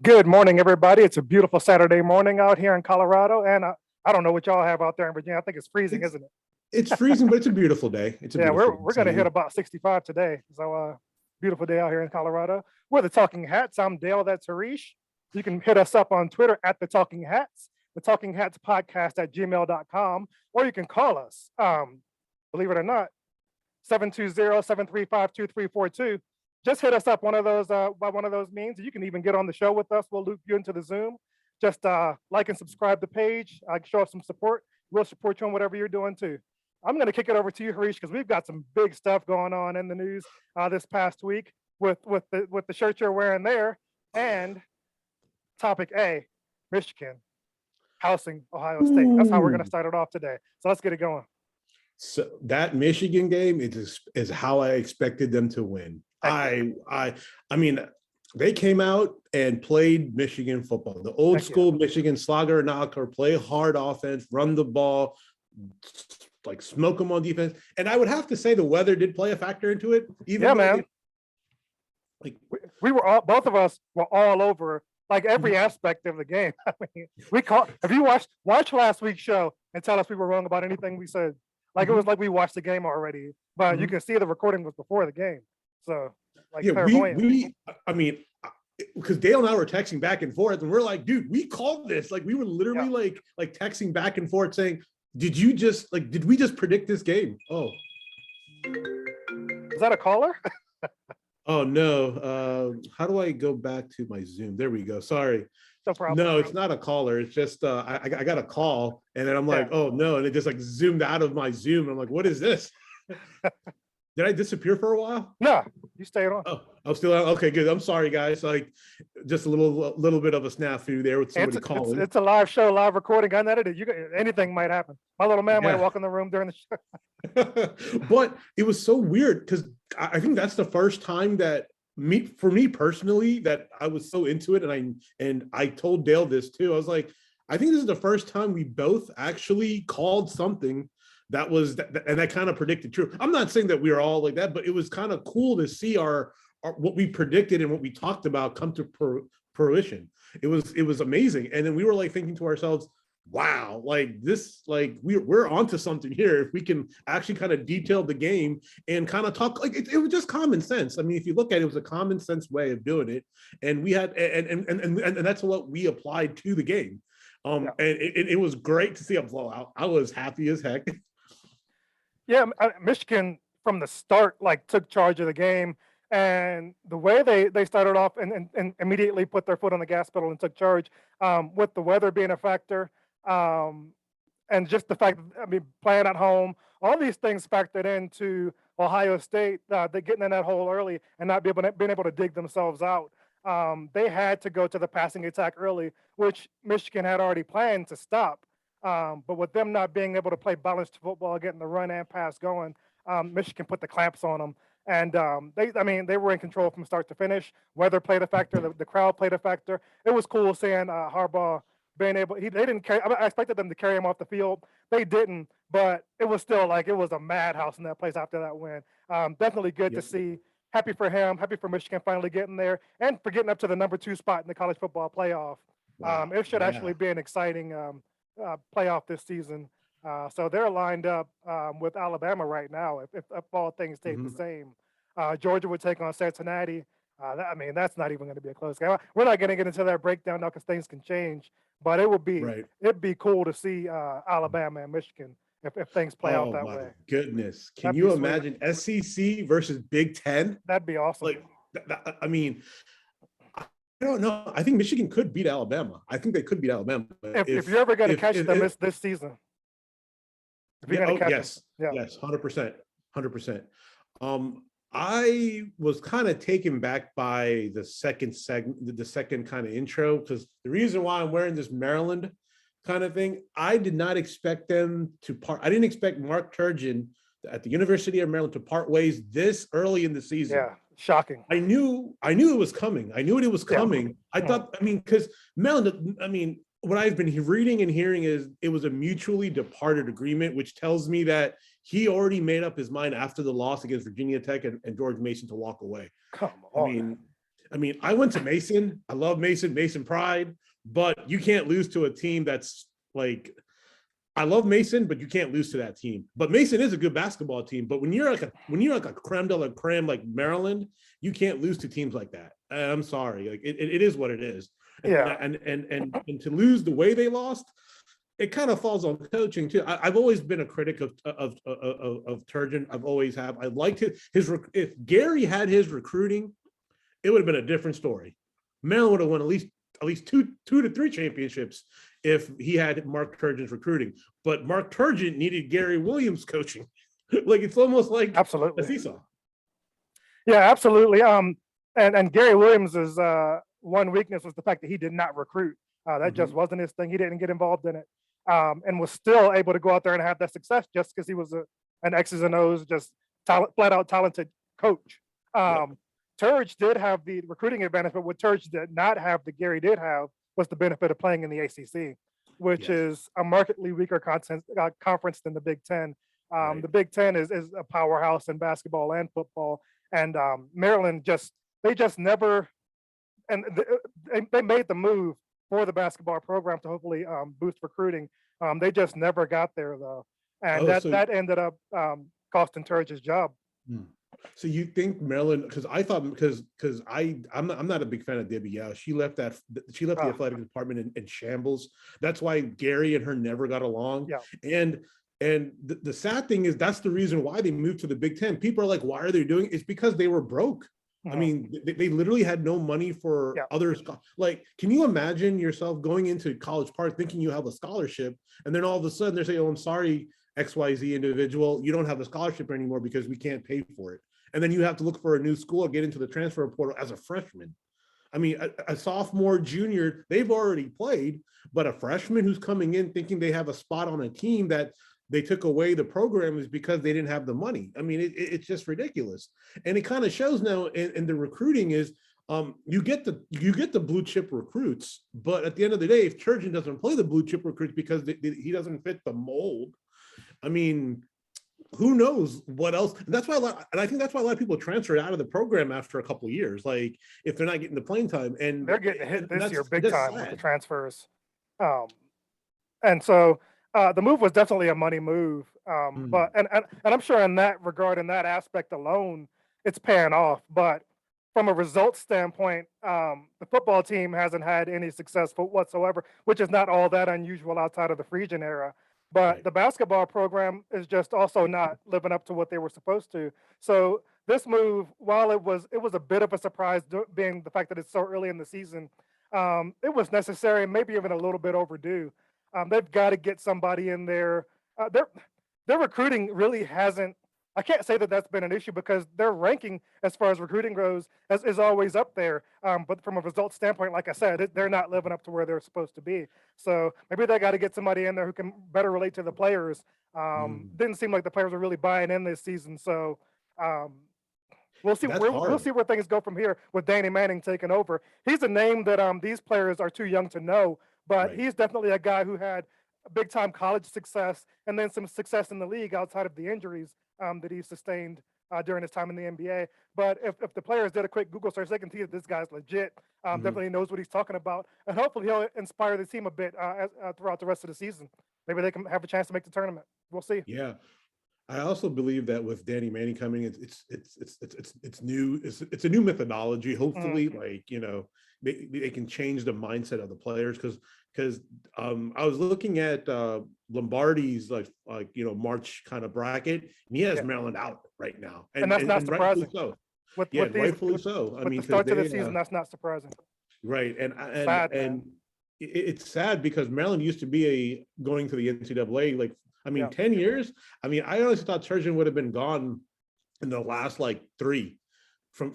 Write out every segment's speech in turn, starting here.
Good morning, everybody. It's a beautiful Saturday morning out here in Colorado, and I don't know what y'all have out there in Virginia. I think it's freezing, It's isn't it? it's freezing, but it's a beautiful day. It's a Yeah, beautiful we're gonna hit sunny. about 65 today. So, beautiful day out here in Colorado. We're the Talking Hats. I'm Dale. That's Harish. You can hit us up on Twitter at the Talking Hats, the Talking Hats podcast at gmail.com, or you can call us. Believe it or not, 720-735-2342. Just hit us up one of those by one of those means. You can even get on the show with us. We'll loop you into the Zoom. Just like and subscribe the page. Show us some support. We'll support you on whatever you're doing too. I'm going to kick it over to you, Harish, because we've got some big stuff going on in the news this past week with the shirt you're wearing there. And topic A, Michigan housing Ohio State. That's how we're going to start it off today. So let's get it going. So that Michigan game is how I expected them to win. I mean, they came out and played Michigan football, the old school Michigan slogger knocker, play hard offense, run the ball, like smoke them on defense. And I would have to say the weather did play a factor into it. Even man. We were all, both of us were all over like every aspect of the game. I mean, if you watch last week's show and tell us we were wrong about anything we said. Like it was like we watched the game already, but you can see the recording was before the game. So like I mean, because Dale and I were texting back and forth, and we're like, dude, we called this. Like we were literally like texting back and forth saying, did we just predict this game? Oh. Is that a caller? Oh no. How do I go back to my Zoom? There we go. Sorry. No problem. No, it's not a caller. It's just I got a call, and then I'm like, oh no, and it just like zoomed out of my Zoom. I'm like, what is this? Did I disappear for a while? No, you stayed on. Oh, I'm still on. Okay, good. I'm sorry, guys. Like, just a little bit of a snafu there with somebody calling. It's a live show, live recording, unedited. Anything might happen. My little man might walk in the room during the show. But it was so weird because I think that's the first time that for me personally, that I was so into it, and I told Dale this too. I was like, I think this is the first time we both actually called something that was and that kind of predicted true. I'm not saying that we were all like that, but it was kind of cool to see our what we predicted and what we talked about come to fruition. It was amazing, and then we were like thinking to ourselves, wow, like this, like we're onto something here if we can actually kind of detail the game and kind of talk. Like it was just common sense. I mean, if you look at it, it was a common sense way of doing it, and we had and that's what we applied to the game. And it was great to see a blowout. I was happy as heck. Yeah, Michigan from the start like took charge of the game, and the way they started off and immediately put their foot on the gas pedal and took charge, with the weather being a factor. And just the fact, playing at home, all these things factored into Ohio State, they getting in that hole early and not being able to dig themselves out. They had to go to the passing attack early, which Michigan had already planned to stop. But with them not being able to play balanced football, getting the run and pass going, Michigan put the clamps on them. And they were in control from start to finish. Weather played a factor. The crowd played a factor. It was cool seeing Harbaugh being able. They didn't carry. I expected them to carry him off the field. They didn't, but it was still like it was a madhouse in that place after that win. Definitely good to see. Happy for him. Happy for Michigan finally getting there and for getting up to the number 2 spot in the college football playoff. Wow. It should actually be an exciting playoff this season. So they're lined up with Alabama right now. If all things stay the same, Georgia would take on Cincinnati. That's not even going to be a close game. We're not going to get into that breakdown now because things can change. But it'd be cool to see Alabama and Michigan if things play out that way. Oh my goodness! Can you imagine SEC versus Big Ten? That'd be awesome. Like, I don't know. I think Michigan could beat Alabama. I think they could beat Alabama. If you're ever going to catch them this season. Yes, 100%. I was kind of taken back by the second segment, the second kind of intro, because the reason why I'm wearing this Maryland kind of thing, I did not expect them to part. I didn't expect Mark Turgeon at the University of Maryland to part ways this early in the season. Yeah, shocking. I knew it was coming. I knew it was coming. Yeah. I thought, because Maryland, what I've been reading and hearing is it was a mutually departed agreement, which tells me that he already made up his mind after the loss against Virginia Tech and George Mason to walk away. Come on. I mean, I went to Mason. I love Mason, Mason Pride, but you can't lose to a team that's like, I love Mason, but you can't lose to that team. But Mason is a good basketball team. But when you're like a creme de la creme like Maryland, you can't lose to teams like that. I'm sorry, like it is what it is. Yeah, And to lose the way they lost, it kind of falls on coaching too. I've always been a critic of Turgeon. I've always have. I liked his if Gary had his recruiting, it would have been a different story. Maryland would have won at least two to three championships if he had Mark Turgeon's recruiting. But Mark Turgeon needed Gary Williams coaching. Like it's almost like a absolutely. seesaw. Yeah, absolutely. And Gary Williams's one weakness was the fact that he did not recruit. That just wasn't his thing. He didn't get involved in it, and was still able to go out there and have that success just because he was an X's and O's, just flat out talented coach. Yep. Turge did have the recruiting advantage, but what Turge did not have that Gary did have was the benefit of playing in the ACC, which Yes. is a markedly weaker conference than the Big Ten. Right. The Big Ten is a powerhouse in basketball and football, and Maryland they just never, and they made the move for the basketball program to hopefully boost recruiting. They just never got there though, and Oh, so that ended up costing Turge his job. hmm. So you think Maryland? Because I thought because I'm not a big fan of Debbie Yao. She left the Uh, athletic department in shambles. That's why Gary and her never got along. yeah, And the sad thing is that's the reason why they moved to the Big Ten. People are like, why are they doing it? It's because they were broke. I mhm, mean, they literally had no money for yeah, others. Like, can you imagine yourself going into College Park thinking you have a scholarship, and then all of a sudden they're saying, "Oh, I'm sorry, XYZ individual, you don't have a scholarship anymore because we can't pay for it." And then you have to look for a new school or get into the transfer portal as a freshman. I mean, a sophomore, junior, they've already played, but a freshman who's coming in thinking they have a spot on a team that they took away the program is because they didn't have the money. I mean, it's just ridiculous. And it kind of shows now in the recruiting is you get the blue chip recruits, but at the end of the day, if Turgeon doesn't play the blue chip recruits because he doesn't fit the mold, I mean, who knows what else? And that's why and I think that's why a lot of people transfer out of the program after a couple of years, like if they're not getting the playing time. And they're getting hit this year big that's time with the sad. transfers. Um, and so the move was definitely a money move. But Mm, and I'm sure in that regard, in that aspect alone, it's paying off. But from a results standpoint, the football team hasn't had any success whatsoever, which is not all that unusual outside of the Frisian era. But right. the basketball program is just also not living up to what they were supposed to. So this move, while it was a bit of a surprise, being the fact that it's so early in the season, it was necessary and maybe even a little bit overdue. They've got to get somebody in there. Their recruiting really hasn't. I can't say that that's been an issue because their ranking as far as recruiting goes is always up there. But from a results standpoint, like I said, they're not living up to where they're supposed to be. So maybe they got to get somebody in there who can better relate to the players. Mm. Didn't seem like the players were really buying in this season. So um, That's we'll hard. see where things go from here with Danny Manning taking over. He's a name that these players are too young to know, but Right. he's definitely a guy who had big time college success and then some success in the league outside of the injuries that he sustained during his time in the NBA. But if the players did a quick Google search, they can see that this guy's legit. Mhm. Definitely knows what he's talking about, and hopefully he'll inspire the team a bit throughout the rest of the season. Maybe they can have a chance to make the tournament. We'll see. Yeah. I also believe that with Danny Manning coming, it's new. It's a new methodology. Hopefully, Mhm. like they can change the mindset of the players because I was looking at Lombardi's March kind of bracket, and he has Yeah, Maryland out right now, and and that's and, not and rightfully surprising so. with Yeah, with these rightfully so. I with mean, the because start to the they season. That's not surprising. right, Sad, man. it's sad because Maryland used to be going to the NCAA. Like, I mean, Yeah. 10 years. I mean, I honestly thought Turgeon would have been gone in the last like three, from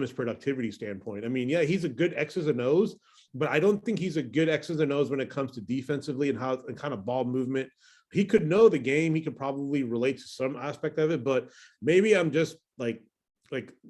his productivity standpoint. I mean, yeah, he's a good X's and O's, but I don't think he's a good X's and O's when it comes to defensively and kind of ball movement. He could know the game. He could probably relate to some aspect of it, but maybe I'm just like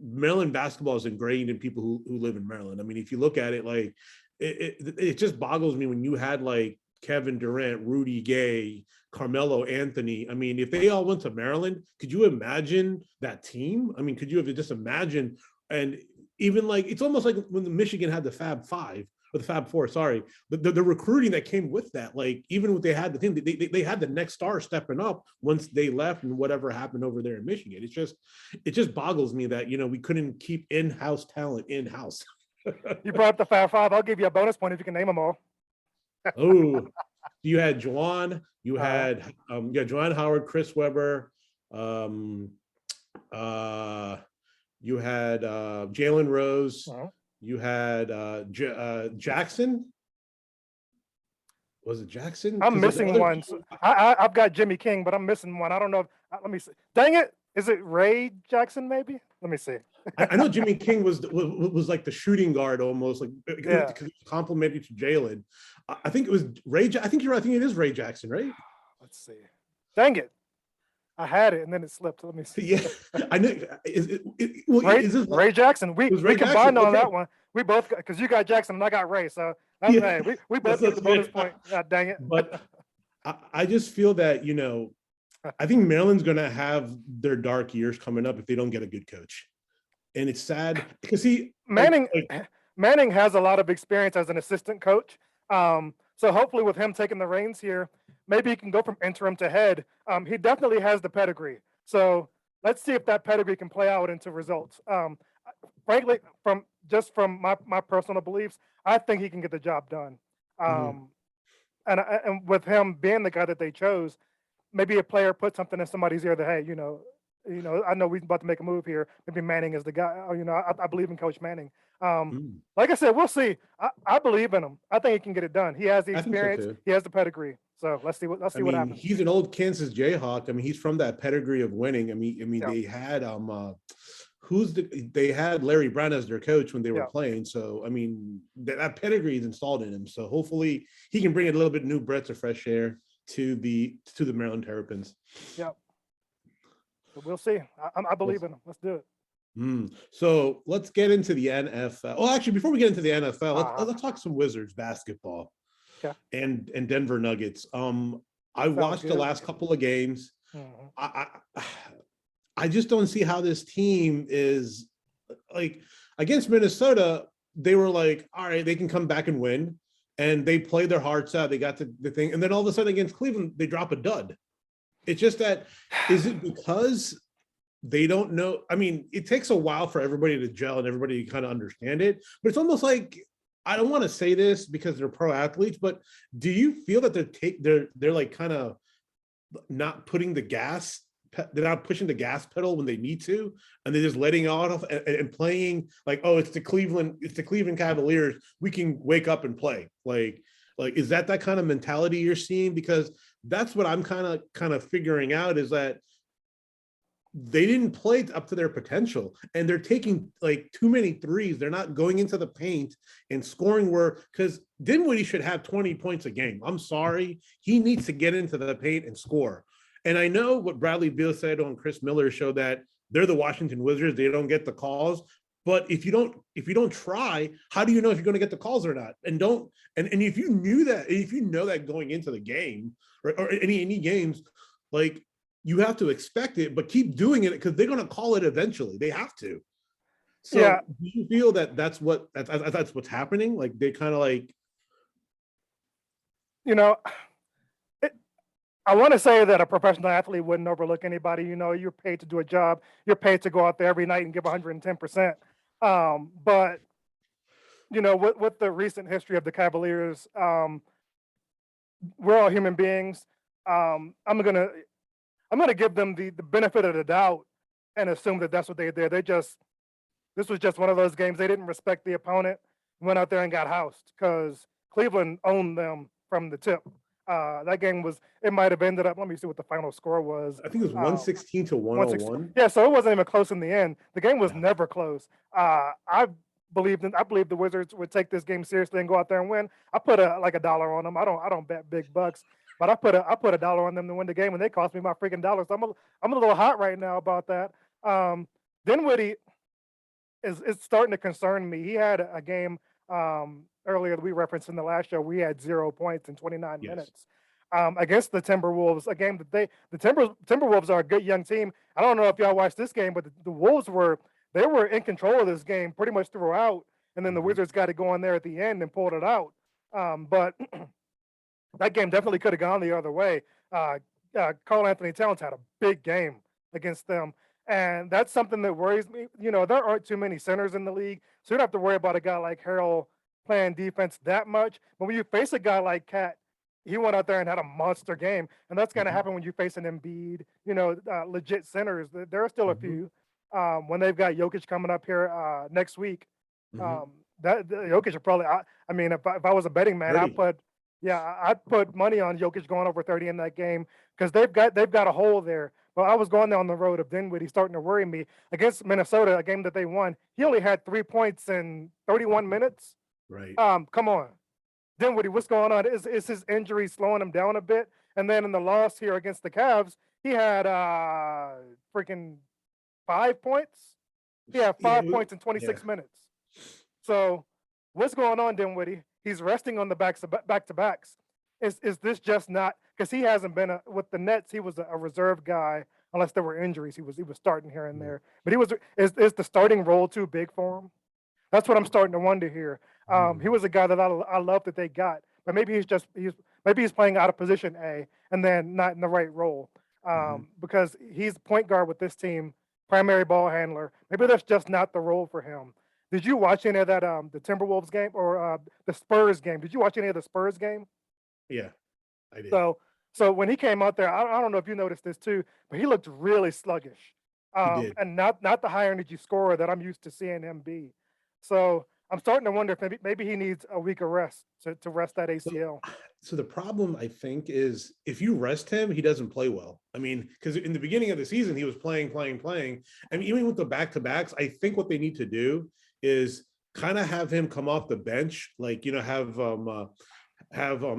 Maryland basketball is ingrained in people who live in Maryland. I mean, if you look at it, like it just boggles me when you had like Kevin Durant, Rudy Gay, Carmelo Anthony. I mean, if they all went to Maryland, could you imagine that team? I mean, could you have just imagined? And even like it's almost like when the Michigan had the Fab Five or the Fab Four, sorry, the recruiting that came with that, like even what they had the thing, they had the next star stepping up once they left and whatever happened over there in Michigan. It just boggles me that we couldn't keep in-house talent in-house. You brought up the Fab Five. I'll give you a bonus point if you can name them all. Oh, you had Juwan, you Uh, had Juwan Howard, Chris Webber, you had Jalen Rose, you had Jackson. Was it Jackson? I'm missing one. So I've got Jimmy King, but I'm missing one. I don't know. Let me see. Dang it! Is it Ray Jackson? Maybe. Let me see. I know Jimmy King was like the shooting guard almost, like Yeah. because he was complimentary to Jalen. I think it was Ray. I think you're right. I think it is Ray Jackson, right? Let's see. Dang it! I had it and then it slipped. Let me see. Yeah, I know. Ray Jackson. We combined Jackson. on Okay. that one. We both because you got Jackson and I got Ray, so that's Yeah. hey, we both get the bonus point. God dang it! But I just feel that I think Maryland's going to have their dark years coming up if they don't get a good coach, and it's sad because Manning has a lot of experience as an assistant coach. So hopefully with him taking the reins here, maybe he can go from interim to head. He definitely has the pedigree. So let's see if that pedigree can play out into results. Frankly, from my personal beliefs, I think he can get the job done. And with him being the guy that they chose, maybe a player put something in somebody's ear that, hey, I know we're about to make a move here. Maybe Manning is the guy. I believe in Coach Manning. Like I said, we'll see. I believe in him. I think he can get it done. He has the experience. He has the pedigree. So let's see what happens. He's an old Kansas Jayhawk. I mean, he's from that pedigree of winning. I mean, they had they had Larry Brown as their coach when they were playing. So I mean, that pedigree is installed in him. So hopefully he can bring a little bit new breath of fresh air to the Maryland Terrapins. Yep. So we'll see. I believe in him. Let's do it. So let's get into the NFL. Oh, actually, before we get into the NFL, let's talk some Wizards basketball. Okay. And Denver Nuggets. I watched the last couple of games. I just don't see how this team is like against Minnesota. They were like, all right, they can come back and win. And they played their hearts out. They got the thing. And then all of a sudden against Cleveland, they drop a dud. It's just that, is it because they don't know? I mean, it takes a while for everybody to gel and everybody to kind of understand it. But it's almost like, I don't want to say this because they're pro athletes, but do you feel that they're like kind of not putting the gas, they're not pushing the gas pedal when they need to, and they're just letting off and playing like, oh, it's the Cleveland Cavaliers, we can wake up and play. Like is that kind of mentality you're seeing? Because that's what I'm kind of figuring out, is that they didn't play up to their potential, and they're taking like too many threes. They're not going into the paint and scoring because Dinwiddie should have 20 points a game. I'm sorry. He needs to get into the paint and score. And I know what Bradley Beal said on Chris Miller's show, that they're the Washington Wizards. They don't get the calls. But if you don't try, how do you know if you're going to get the calls or not? And if you knew that, if you know that going into the game or any games, like, you have to expect it, but keep doing it because they're going to call it eventually. They have to. So do you feel that that's what's happening? Like they kind of like, I want to say that a professional athlete wouldn't overlook anybody. You're paid to do a job. You're paid to go out there every night and give 110%. But with the recent history of the Cavaliers, we're all human beings. I'm gonna give them the benefit of the doubt and assume that that's what they did. This was just one of those games. They didn't respect the opponent, went out there and got housed because Cleveland owned them from the tip. That game it might have ended up, let me see what the final score was. I think it was 116 to 101. Yeah, so it wasn't even close in the end. The game was never close. I believe the Wizards would take this game seriously and go out there and win. I put a dollar on them. I don't bet big bucks, but I put a dollar on them to win the game, and they cost me my freaking dollar. So I'm a little hot right now about that. Dinwiddie is starting to concern me. He had a game earlier that we referenced in the last show. We had 0 points in 29 minutes against the Timberwolves, a game that the Timberwolves are a good young team. I don't know if y'all watched this game, but the Wolves were they were in control of this game pretty much throughout, and then the Mhm. Wizards got to go in there at the end and pulled it out. But that game definitely could have gone the other way. Uh, Carl Anthony Towns had a big game against them, and that's something that worries me. You know, there aren't too many centers in the league, so you don't have to worry about a guy like Harrell playing defense that much. But when you face a guy like Cat, he went out there and had a monster game, and that's going to Mhm. happen when you face an Embiid. You know, legit centers. There are still a Mhm. few. When they've got Jokic coming up here next week, Mhm. um, that the Jokic are probably. I mean, if I was a betting man, I'd 30. put yeah, I'd put money on Jokic going over 30 in that game because they've got a hole there. But I was going down the road of Dinwiddie starting to worry me against Minnesota, a game that they won. He only had 3 points in 31 minutes. Right. Come on, Dinwiddie, what's going on? Is his injury slowing him down a bit? And then in the loss here against the Cavs, he had freaking 5 points. He had Yeah. 5 points in Yeah. 26 minutes. So what's going on, Dinwiddie? He's resting on the back to backs. Is this just not because he hasn't been with the Nets? He was a reserve guy unless there were injuries. He was starting here and Yeah. there, but he was is the starting role too big for him? That's what I'm starting to wonder here. He Hmm. was a guy that I love that they got, but maybe he's playing out of position A and then not in the right role Mhm. because he's point guard with this team, primary ball handler. Maybe that's just not the role for him. Did you watch any of that the Timberwolves game or the Spurs game? Did you watch any of the Spurs game? Yeah, I did. So so when he came out there, I don't know if you noticed this too, but he looked really sluggish, He did. and not the high energy scorer that I'm used to seeing him be. So I'm starting to wonder if maybe he needs a week of rest to rest that So, ACL. so the problem I think is if you rest him, he doesn't play well. I mean, because in the beginning of the season, he was playing, playing, playing. I mean, even with the back to backs, I think what they need to do is kind of have him come off the bench, like have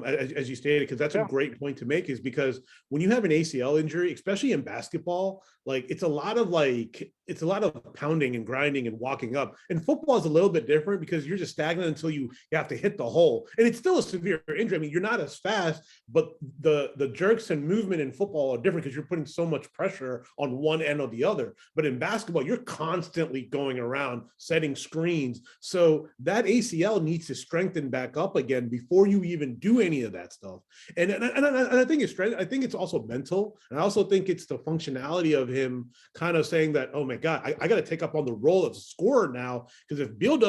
as you stated, because that's a Yeah, great point to make, is because when you have an ACL injury, especially in basketball, like it's a lot of pounding and grinding and walking up. And football is a little bit different because you're just stagnant until you have to hit the hole, and it's still a severe injury. I mean, you're not as fast, but the jerks and movement in football are different because you're putting so much pressure on one end or the other. But in basketball, you're constantly going around setting screens, so that ACL needs to strengthen back up again before you even do any of that stuff. And I think it's strength. I think it's also mental, and I also think it's the functionality of him kind of saying that, oh my God, I got to take up on the role of scorer now, because if Beal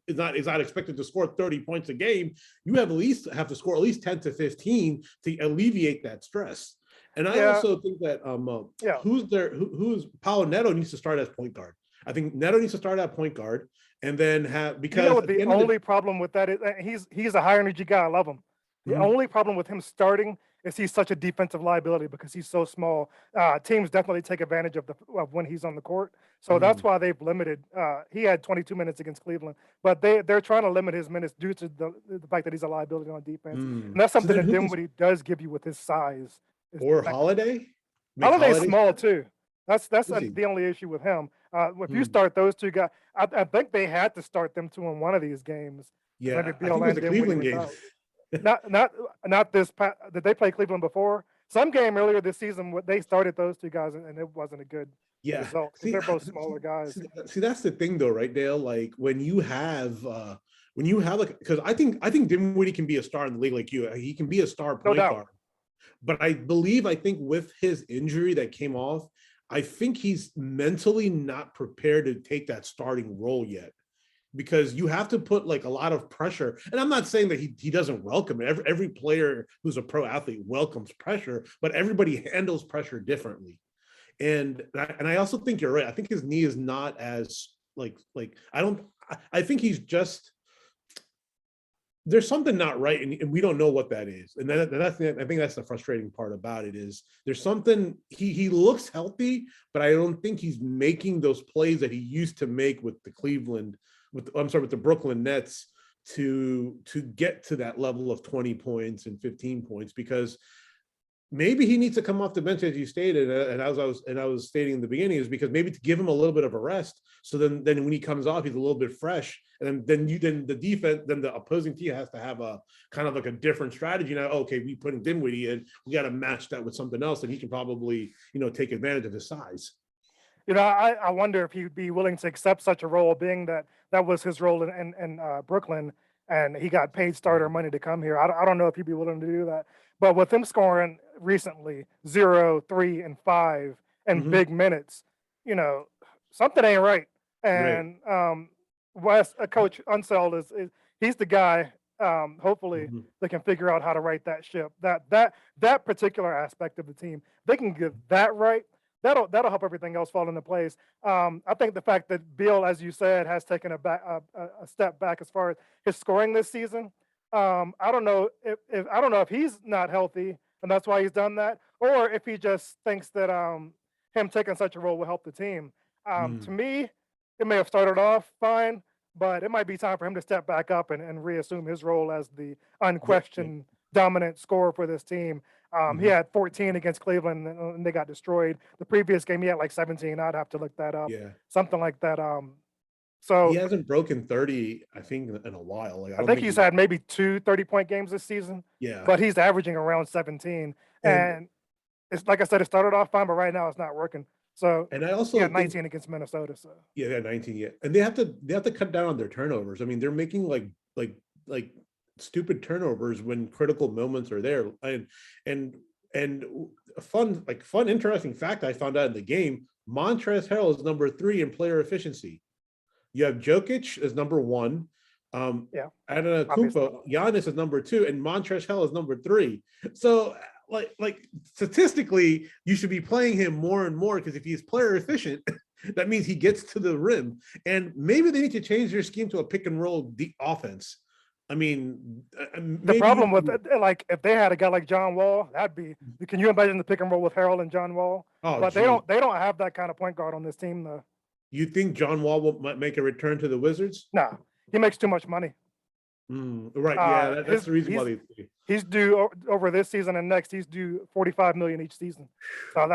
is not expected to score 30 points a game, you have to score at least 10 to 15 to alleviate that stress. And I yeah, also think that yeah. who's Paolo Neto needs to start as point guard. I think Neto needs to start at point guard, and then have, You know because what at the the end of the only problem with that is? He's a high energy guy. I love him. The Mhm. only problem with him starting is he's such a defensive liability because he's so small. Teams definitely take advantage of when he's on the court. So that's Mhm. why they've limited. He had 22 minutes against Cleveland, but they're trying to limit his minutes due to the fact that he's a liability on defense, and that's So something then that who can, Dinwiddie does give you with his size. Is the or fact that Holiday? Make Holiday's Holiday small start? too. That's Is he? the only issue with him. If you Hmm. start those two guys, I think they had to start them two in one of these games because maybe Yeah, I think Beal it was and the Dinwiddie Cleveland was game. out. Not this. Did they play Cleveland before? Some game earlier this season, they started those two guys, and it wasn't a good Yeah. result because See, they're both smaller guys. see, that's the thing though, right, Dale? Like when you have like, because I think Dinwiddie can be a star in the league like you. He can be a star No point doubt. guard. But I think with his injury that came off, I think he's mentally not prepared to take that starting role yet, because you have to put like a lot of pressure. And I'm not saying that he doesn't welcome it. Every player who's a pro athlete welcomes pressure, but everybody handles pressure differently. And I also think you're right. I think his knee is not as like I don't. I think he's just, there's something not right, and we don't know what that is. And I think that's the frustrating part about it, is there's something. He looks healthy, but I don't think he's making those plays that he used to make with the with the Brooklyn Nets to get to that level of 20 points and 15 points, because maybe he needs to come off the bench, as you stated, and I was stating in the beginning, is because maybe to give him a little bit of a rest, so then when he comes off, he's a little bit fresh, and then the defense, then the opposing team has to have a kind of like a different strategy now. Okay, we put Dinwiddie in, we got to match that with something else, and he can probably take advantage of his size. I wonder if he'd be willing to accept such a role, being that that was his role in Brooklyn, and he got paid starter money to come here. I don't know if he'd be willing to do that. But with him scoring recently 0, 3, and 5 and Hmm. big minutes, you know, something ain't right. Right. And Wes, Coach Unseld is he's the guy. Hopefully, Hmm. they can figure out how to right that ship. That particular aspect of the team, they can get that right. That'll help everything else fall into place. I think the fact that Bill, as you said, has taken a step back as far as his scoring this season. I don't know if I don't know if he's not healthy and that's why he's done that, or if he just thinks that him taking such a role will help the team. To Mm. me, it may have started off fine, but it might be time for him to step back up and reassume his role as the Yeah. Yeah. unquestioned dominant scorer for this team. He Hmm. had 14 against Cleveland and they got destroyed. The previous game he had like 17. I'd have to look that up, Yeah. something like that. He So hasn't broken 30, I think, in a while. Like I I don't think think he's he's had maybe two 30-point games this season, yeah. but he's averaging around 17. And And it's like I said, it started off fine, but right now it's not working. So I he also had think 19 against Minnesota. So yeah, they're 19 yet. And they have to cut down on their turnovers. I mean, they're making like like stupid turnovers when critical moments are there. And and a fun interesting fact I found out in the game, Montrezl Harrell is number 3 in player efficiency. You have Jokic as number 1. yeah, obviously. Antetokounmpo, Giannis is number 2, and Montrezl Harrell is number 3. So, statistically, you should be playing him more and more because if he's player efficient, that means he gets to the rim. And maybe they need to change their scheme to a pick and roll deep offense. I mean, The maybe problem with you. it, like if they had a guy like John Wall, that'd be. Can you imagine the pick and roll with Harold and John Wall? Oh, But geez, they don't have that kind of point guard on this team though. you think John Wall might make a return to the Wizards? Nah, he makes too much money. Right, yeah, that's His the reason why they. he's due over this season and next. He's due 45 million each season. So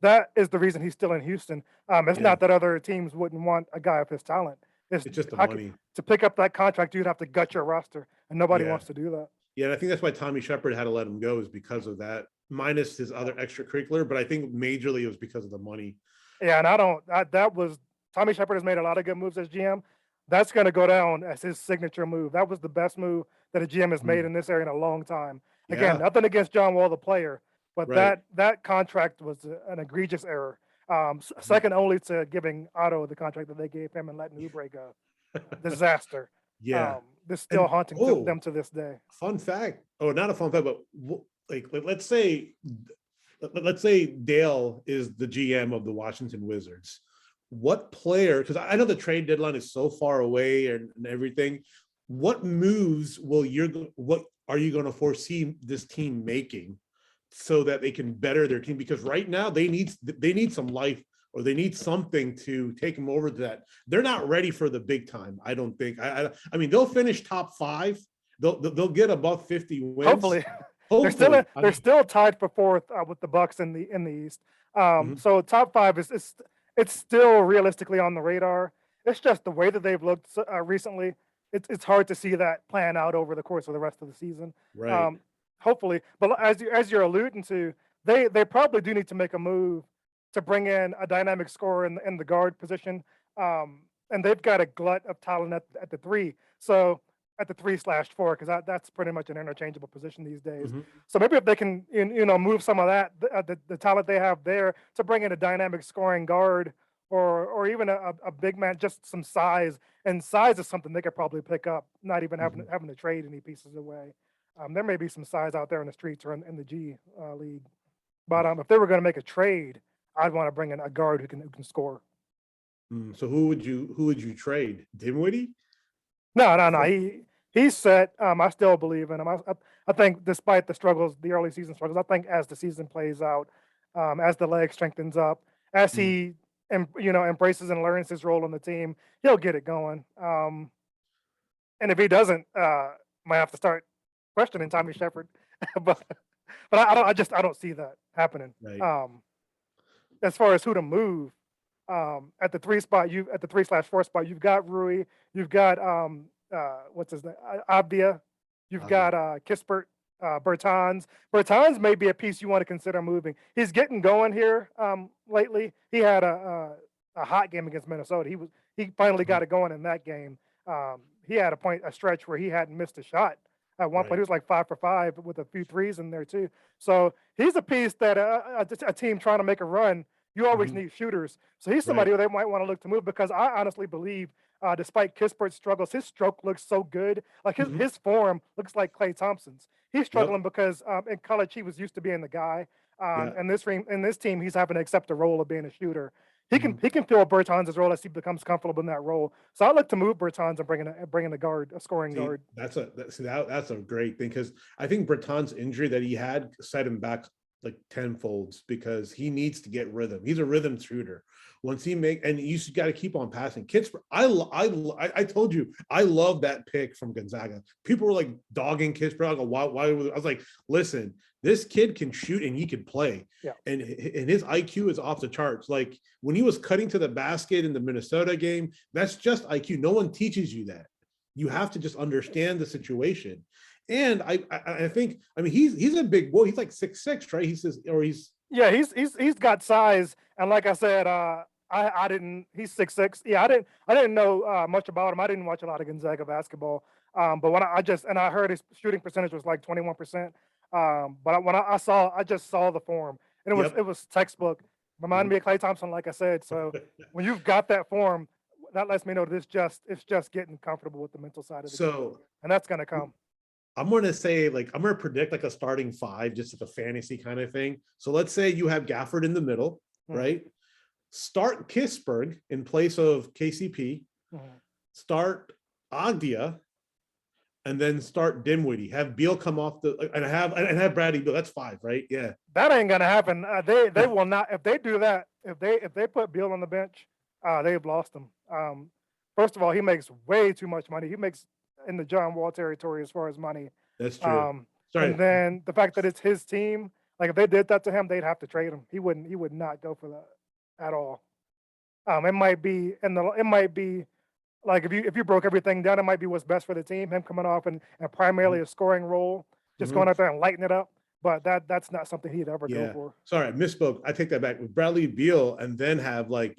that is the reason he's still in Houston. It's Yeah, not that other teams wouldn't want a guy of his talent. It's it's just the how money. to pick up that contract, you'd have to gut your roster, and nobody Yeah. wants to do that. Yeah, and I think that's why Tommy Shepard had to let him go is because of that, minus his other extracurricular. But I think majorly it was because of the money. Yeah, and I don't. That was Tommy Shepard has made a lot of good moves as GM. That's going to go down as his signature move. That was the best move that a GM has made Mm. in this area in a long time. Again, Yeah, nothing against John Wall, the player, but right. that contract was an egregious error. Second only to giving Otto the contract that they gave him and letting Oubre go. Disaster. Yeah, This still and haunting to them to this day. fun fact. Oh, not a fun fact, but let's say Dale is the GM of the Washington Wizards. What player? Because I know the trade deadline is so far away and everything. What moves what are you going to foresee this team making so that they can better their team? Because right now they need some life or they need something to take them over to that. They're not ready for the big time. I don't think. I mean they'll finish top 5. They'll get above 50 wins. Hopefully, Hopefully. they're still tied for fourth with the Bucks in the East. Mhm. So top five is it's still realistically on the radar. It's just the way that they've looked recently. It's hard to see that plan out over the course of the rest of the season. Right. Um, Hopefully, but as you're alluding to, they probably do need to make a move to bring in a dynamic scorer in the guard position. And they've got a glut of talent at the three. So at the 3/4, because that's pretty much an interchangeable position these days. Mhm. So maybe if they can, move some of that, the talent they have there to bring in a dynamic scoring guard or even a big man, just some size. And size is something they could probably pick up, not even Mhm. having to trade any pieces away. There may be some size out there in the streets or in the G League. But if they were going to make a trade, I'd want to bring in a guard who can score. So who would you trade? Dinwiddie? No, no, no. He's set. I still believe in him. I think despite the struggles, the early season struggles, I think as the season plays out, as the leg strengthens up, as Mm. he embraces and learns his role on the team, he'll get it going. And if he doesn't, might have to start questioning Tommy Shepard. but I don't see that happening. Right. As far as who to move, at the 3/4 spot, you've got Rui, you've got what's his name, Abdia, you've Obvious. got Kispert, Bertans. Bertans may be a piece you want to consider moving. He's getting going here lately. He had a hot game against Minnesota. He finally got it going in that game. He had a stretch where he hadn't missed a shot. At one point, he was like 5 for 5 with a few threes in there too. So he's a piece that a team trying to make a run, you always need shooters. So he's somebody who they might want to look to move, because I honestly believe, despite Kispert's struggles, his stroke looks so good. Like his form looks like Klay Thompson's. He's struggling because in college he was used to being the guy. And in this team, he's having to accept the role of being a shooter. He can fill Bertans' role as he becomes comfortable in that role. So I look to move Bertans and bringing a guard, a scoring guard. That's a great thing, because I think Bertans' injury that he had set him back like tenfolds, because he needs to get rhythm. He's a rhythm shooter. Once he and you got to keep on passing. Kispert, I told you I love that pick from Gonzaga. People were like dogging Kispert. I go, why? I was like, listen, this kid can shoot and he can play. Yeah. And his IQ is off the charts. Like when he was cutting to the basket in the Minnesota game, that's just IQ. No one teaches you that. You have to just understand the situation. And I think, I mean, he's a big boy. He's like 6'6", right? He's got size. And like I said, I didn't. He's 6'6". Yeah, I didn't know much about him. I didn't watch a lot of Gonzaga basketball. But when I heard his shooting percentage was like 21%. But when I just saw the form, and it was textbook. Reminded me of Klay Thompson, like I said. So when you've got that form, that lets me know that it's just getting comfortable with the mental side of the game, and that's gonna come. I'm going to say, like, I'm going to predict like a starting 5, just like a fantasy kind of thing. So let's say you have Gafford in the middle, right? Start Kispert in place of KCP, start Agdia, and then start Dinwiddie. Have Beal come off and have Bradley Beal. That's 5, right? Yeah. That ain't gonna happen. They will not. If they do that, if they put Beal on the bench, they've lost him. First of all, he makes way too much money. He makes in the John Wall territory as far as money. That's true. And then the fact that it's his team, like if they did that to him, they'd have to trade him. He would not go for that at all. It might be like if you broke everything down, it might be what's best for the team. Him coming off and primarily a scoring role, just going out there and lighting it up. But that's not something he'd ever go for. Sorry, I misspoke. I take that back. With Bradley Beal, and then have like,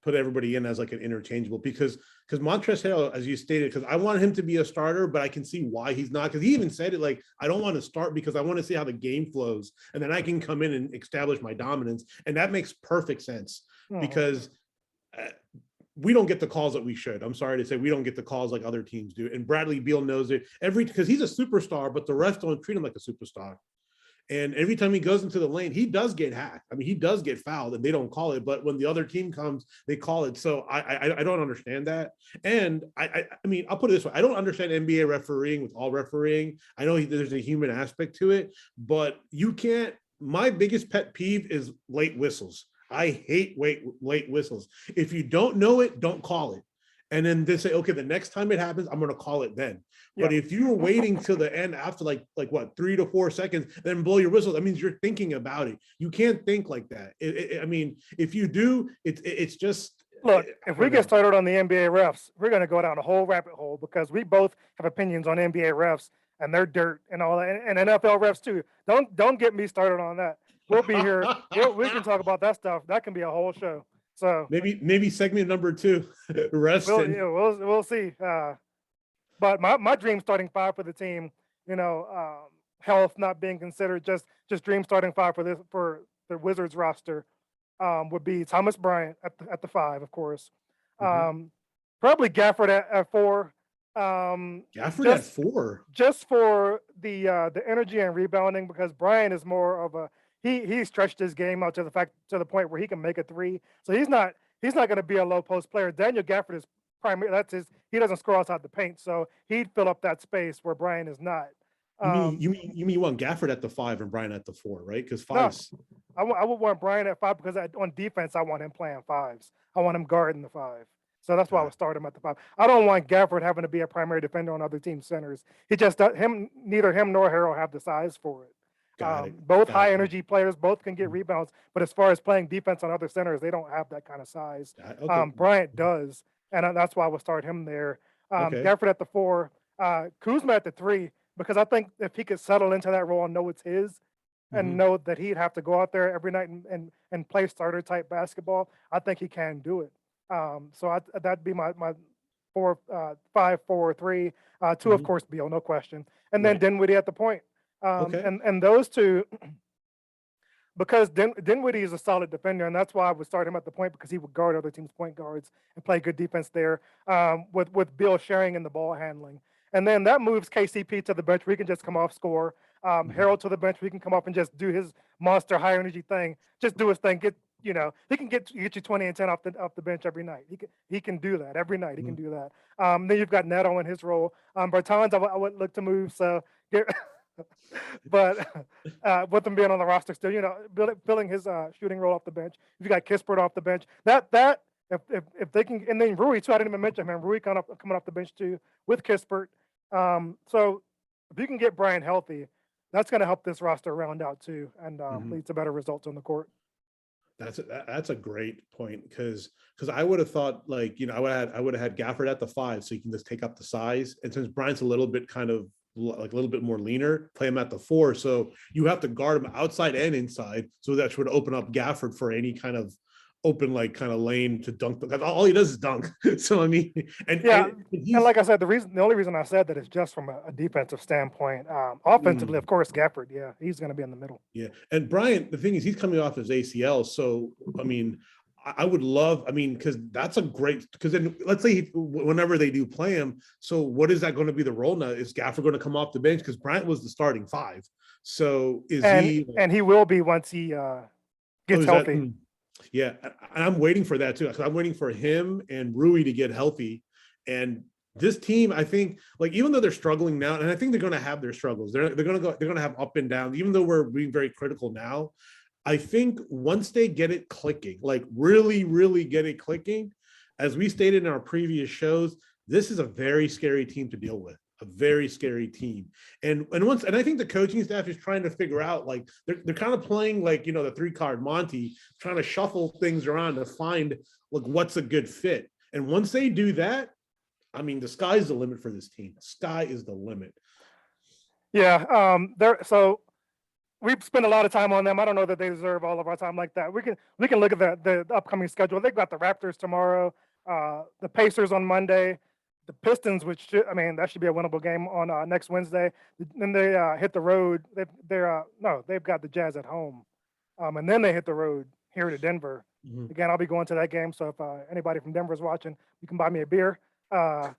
put everybody in as like an interchangeable, because Montrezl Harrell, as you stated, because I want him to be a starter, but I can see why he's not, because he even said it, like, I don't want to start because I want to see how the game flows, and then I can come in and establish my dominance. And that makes perfect sense, because we don't get the calls that we should. I'm sorry to say, we don't get the calls like other teams do. And Bradley Beal knows it because he's a superstar, but the refs don't treat him like a superstar. And every time he goes into the lane, he does get hacked. I mean, he does get fouled and they don't call it, but when the other team comes, they call it. So I don't understand that. And I mean, I'll put it this way. I don't understand NBA refereeing with all refereeing. I know there's a human aspect to it, but you can't, my biggest pet peeve is late whistles. I hate late whistles. If you don't know it, don't call it. And then they say, okay, the next time it happens, I'm going to call it then. But if you're waiting till the end after like what, 3 to 4 seconds, then blow your whistle, that means you're thinking about it. You can't think like that. I mean, if you do, it's just. Look, if we get started on the NBA refs, we're going to go down a whole rabbit hole, because we both have opinions on NBA refs and their dirt and all that, and NFL refs too. Don't get me started on that. We'll be here. We can talk about that stuff. That can be a whole show. So maybe segment number 2, rest. We'll see. But my dream starting 5 for the team, health not being considered, just dream starting 5 for the Wizards roster, would be Thomas Bryant at the 5, of course. Probably Gafford at 4. Gafford at 4, just for the energy and rebounding, because Bryant is more of a he stretched his game out to the point where he can make a 3. So he's not going to be a low post player. Daniel Gafford is primary. He doesn't score outside the paint, so he'd fill up that space where Bryant is not. You mean you want Gafford at the 5 and Bryant at the 4, right? Because 5's. No, I would want Bryant at 5 because on defense I want him playing 5s. I want him guarding the 5. So that's why I would start him at the 5. I don't want Gafford having to be a primary defender on other team centers. He just neither him nor Harrell have the size for it. Both high energy players, both can get rebounds, but as far as playing defense on other centers, they don't have that kind of size. Bryant does, and that's why I would start him there. Gafford at the 4, Kuzma at the 3, because I think if he could settle into that role and know it's his, and Mhm. know that he'd have to go out there every night and play starter type basketball, I think he can do it. So that'd be my 5-4-3. Two, of Mhm. course, Beal, no question, and then Right. Dinwiddie at the point. Okay. And those two, because Dinwiddie is a solid defender, and that's why I would start him at the point because he would guard other teams' point guards and play good defense there. With Bill sharing in the ball handling, and then that moves KCP to the bench where he can just come off score. Mhm. Harold to the bench where he can come up and just do his monster high energy thing. Just do his thing. He can get you 20 and 10 off the bench every night. He can do that every night. He can Mhm. do that. Then you've got Neto in his role. Bertans, I would look to move. So get, but with him being on the roster still, filling his shooting role off the bench. If you got Kispert off the bench, that if they can, and then Rui too. I didn't even mention him. Rui coming off the bench too with Kispert. So if you can get Brian healthy, that's going to help this roster round out too, and Mhm. lead to better results on the court. That's a great point because I would have thought like I would have had Gafford at the 5 so you can just take up the size, and since Bryant's a little bit kind of like a little bit more leaner, play him at the 4, so you have to guard him outside and inside, so that would open up Gafford for any kind of open like kind of lane to dunk. All he does is dunk. So I mean, Yeah, and and he's like I said, the only reason I said that is just from a defensive standpoint. Offensively, of course, Gafford, yeah, he's going to be in the middle. Yeah, and Bryant, the thing is, he's coming off his ACL, so I mean, I would love, I mean, because that's a great, because then let's say whenever they do play him, so what is that going to be the role now? Is Gaffer going to come off the bench because Bryant was the starting 5? So is And he? and he will be once he Oh, gets is that? healthy. Yeah, and I'm waiting for that too. Because I'm waiting for him and Rui to get healthy, and this team, I think, like even though they're struggling now, and I think they're going to have their struggles, they're going to have up and downs. Even though we're being very critical now, I think once they get it clicking, like really, really get it clicking, as we stated in our previous shows, this is a very scary team to deal with. A very scary team. And I think the coaching staff is trying to figure out like they're kind of playing like the 3-card Monty, trying to shuffle things around to find like what's a good fit. And once they do that, I mean, the sky's the limit for this team. The sky is the limit. Yeah, so we've spent a lot of time on them. I don't know that they deserve all of our time like that. We can look at the upcoming schedule. They've got the Raptors tomorrow, the Pacers on Monday, the Pistons, I mean, that should be a winnable game on next Wednesday. Then they hit the road. They've got the Jazz at home, and then they hit the road here to Denver. Mhm. Again, I'll be going to that game. So if anybody from Denver is watching, you can buy me a beer. But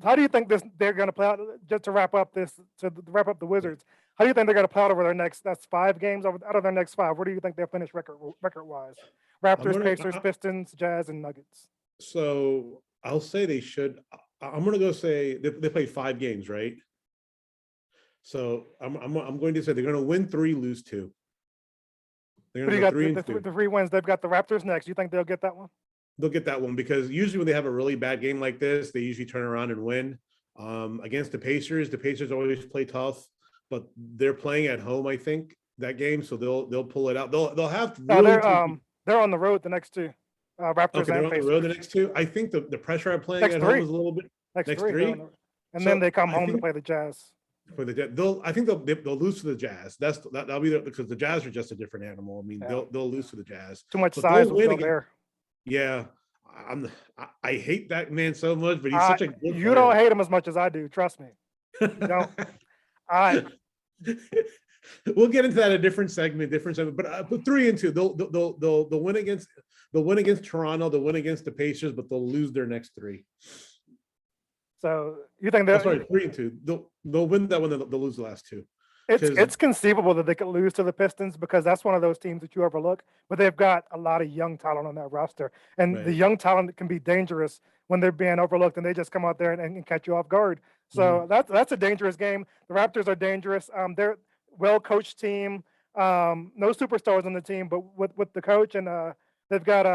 how do you think they're going to play out? Just to wrap up the Wizards, how do you think they're going to play out over their next? That's 5 games out of their next 5. Where do you think they'll finish record wise? I'm Raptors, gonna Pacers, Pistons, Jazz, and Nuggets. so I'll say they should. I'm gonna go say they play 5 games, right? So I'm going to say they're going to win 3, lose 2. They're Who do going you to go got? 3 The and 2. 3 wins. They've got the Raptors next. You think they'll get that one? They'll get that one because usually when they have a really bad game like this, they usually turn around and win. Against the Pacers always play tough, but they're playing at home, I think, that game, so they'll pull it out. They'll have No, really to. they're on the road the next 2, Raptors Okay, they're and on the road the Pacers. next 2. I think the pressure of playing Next at home 3, is a little bit next next 3. They're on 3. the, and then So they come I home to think play the Jazz. for the they'll I think they'll lose to the Jazz. That'll be because the Jazz are just a different animal. I mean, Yeah, they'll lose to the Jazz, too much but they'll size will win go again. there. Yeah, I hate that man so much, but he's such a good You don't player. hate him as much as I do. Trust me. You don't. I We'll get into that in a different segment. But 3 and 2, they'll win against Toronto, they'll win against the Pacers, but they'll lose their next 3. So you think Oh, that sorry, 3 and 2. They'll win that one, they'll lose the last 2. it's conceivable that they could lose to the Pistons because that's one of those teams that you overlook, but they've got a lot of young talent on that roster, and the Right. young talent can be dangerous when they're being overlooked and they just come out there and catch you off guard. So Mhm. that's a dangerous game. The Raptors are dangerous. They're well coached team. No superstars on the team, but with the coach and they've got